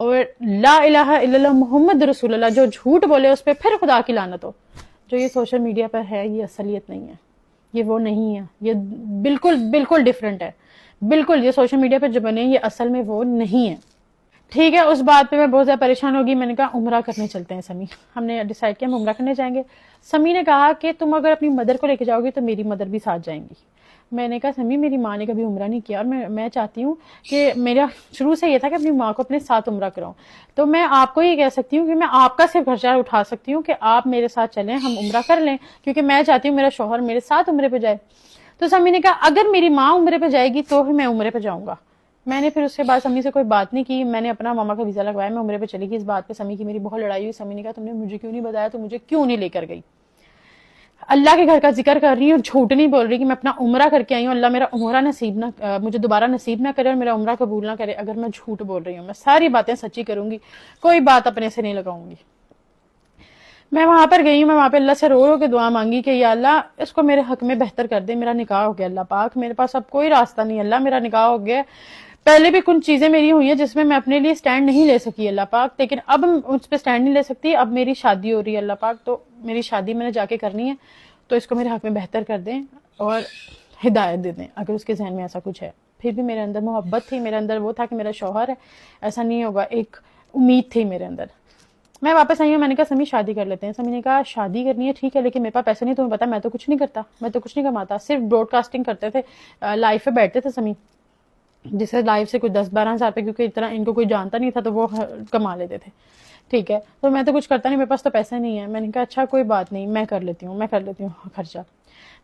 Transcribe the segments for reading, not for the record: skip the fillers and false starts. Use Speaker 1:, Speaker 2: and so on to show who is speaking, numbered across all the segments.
Speaker 1: اور لا الہ الا اللہ محمد رسول اللہ جو جھوٹ بولے اس پہ پھر خدا کی لعنت ہو. جو یہ سوشل میڈیا پر ہے یہ اصلیت نہیں ہے, یہ وہ نہیں ہے, یہ بالکل بالکل ڈفرینٹ ہے. بالکل یہ سوشل میڈیا پہ جو بنے یہ اصل میں وہ نہیں ہے. ٹھیک ہے, اس بات پہ میں بہت زیادہ پریشان ہوگی. میں نے کہا عمرہ کرنے چلتے ہیں سمی. ہم نے ڈیسائیڈ کیا ہم عمرہ کرنے جائیں گے. سمی نے کہا کہ تم اگر اپنی مدر کو لے کے جاؤ گی تو میری مدر بھی ساتھ جائیں گی. میں نے کہا سمی میری ماں نے کبھی عمرہ نہیں کیا اور میں چاہتی ہوں کہ میرا شروع سے یہ تھا کہ اپنی ماں کو اپنے ساتھ عمرہ کراؤں. تو میں آپ کو یہ کہہ سکتی ہوں کہ میں آپ کا صرف خرچہ اٹھا سکتی ہوں کہ آپ میرے ساتھ چلیں, ہم عمرہ کر لیں, کیونکہ میں چاہتی ہوں میرا شوہر میرے ساتھ عمرے پہ جائے. تو سمی نے کہا اگر میری ماں عمرے پہ جائے گی تو ہی میں عمرے پہ جاؤں گا. میں نے پھر اس کے بعد سمی سے کوئی بات نہیں کی. میں نے اپنا ماما کا ویزا لگوایا, میں عمرے پہ چلی گئی. اس بات پہ سمی کی میری بہت لڑائی ہوئی. سمی نے کہا تم نے مجھے کیوں نہیں بتایا, تو مجھے کیوں نہیں لے کر گئی. اللہ کے گھر کا ذکر کر رہی ہوں, جھوٹ نہیں بول رہی کہ میں اپنا عمرہ کر کے آئی ہوں. اللہ میرا عمرہ مجھے دوبارہ نصیب نہ کرے اور میرا عمرہ قبول نہ کرے اگر میں جھوٹ بول رہی ہوں. میں ساری باتیں سچی کروں گی, کوئی بات اپنے سے نہیں لگاؤں گی. میں وہاں پر گئی ہوں, میں وہاں پہ اللہ سے رو رو کے دعا مانگی کہ یا اللہ اس کو میرے حق میں بہتر کر دے. میرا نکاح ہو گیا اللہ پاک, میرے پاس اب کوئی راستہ نہیں. اللہ میرا نکاح ہو گیا. پہلے بھی کچھ چیزیں میری ہوئی ہیں جس میں میں اپنے لیے سٹینڈ نہیں لے سکی اللہ پاک, لیکن اب اس پہ سٹینڈ نہیں لے سکتی. اب میری شادی ہو رہی ہے اللہ پاک, تو میری شادی میں نے جا کے کرنی ہے, تو اس کو میرے حق میں بہتر کر دیں اور ہدایت دے دیں اگر اس کے ذہن میں ایسا کچھ ہے. پھر بھی میرے اندر محبت تھی, میرے اندر وہ تھا کہ میرا شوہر ہے, ایسا نہیں ہوگا, ایک امید تھی میرے اندر. میں واپس آئی ہوں, میں نے کہا سمی شادی کر لیتے ہیں. سمی نے کہا شادی کرنی ہے ٹھیک ہے, لیکن میرے پاس پیسے نہیں. تمہیں پتا میں تو کچھ نہیں کرتا, میں تو کچھ نہیں کماتا, صرف براڈ کاسٹنگ کرتے تھے, لائیو پہ بیٹھتے تھے سمی, جس سے لائیو سے کوئی 10-12 ہزار پہ, کیونکہ اتنا ان کو کوئی جانتا نہیں تھا تو وہ کما لیتے تھے. ٹھیک ہے, تو میں تو کچھ کرتا نہیں, میرے پاس تو پیسہ نہیں ہے. میں نے کہا اچھا کوئی بات نہیں, میں کر لیتی ہوں خرچہ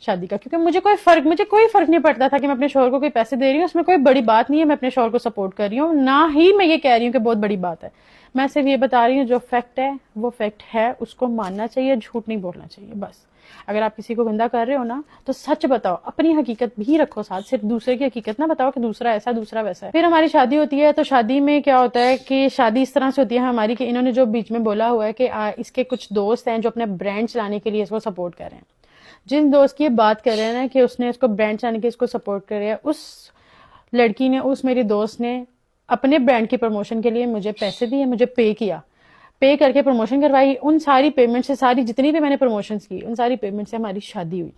Speaker 1: شادی کا, کیونکہ مجھے کوئی فرق نہیں پڑتا تھا کہ میں اپنے شوہر کو کوئی پیسے دے رہی ہوں, اس میں کوئی بڑی بات نہیں ہے. میں اپنے شوہر کو سپورٹ کر رہی ہوں, نہ ہی میں یہ کہہ رہی ہوں کہ بہت بڑی بات ہے. میں صرف یہ بتا رہی ہوں جو فیکٹ ہے وہ فیکٹ ہے, اس کو ماننا چاہیے, جھوٹ نہیں بولنا چاہیے بس. اگر آپ کسی کو گندا کر رہے ہو نا تو سچ بتاؤ, اپنی حقیقت بھی رکھو ساتھ, صرف دوسرے کی حقیقت نہ بتاؤ کہ دوسرا ایسا دوسرا ویسا ہے. پھر ہماری شادی ہوتی ہے, تو شادی میں کیا ہوتا ہے کہ شادی اس طرح سے ہوتی ہے ہماری کہ انہوں نے جو بیچ میں بولا ہوا ہے کہ اس کے کچھ دوست ہیں جو اپنے برانڈ چلانے کے لیے اس کو سپورٹ کر رہے ہیں. جن دوست کی یہ بات کر رہے ہیں نا کہ اس نے اس کو برانڈ چلانے کے لیے اس کو سپورٹ کر رہا ہے, اس لڑکی نے, اس میری دوست نے اپنے برانڈ کی پروموشن کے لیے مجھے پیسے دیے, مجھے پے کر کے پروموشن کروائی. ان ساری پیمنٹ سے, ساری جتنی بھی میں نے پروموشنز کی, ان ساری پیمنٹ سے ہماری شادی ہوئی.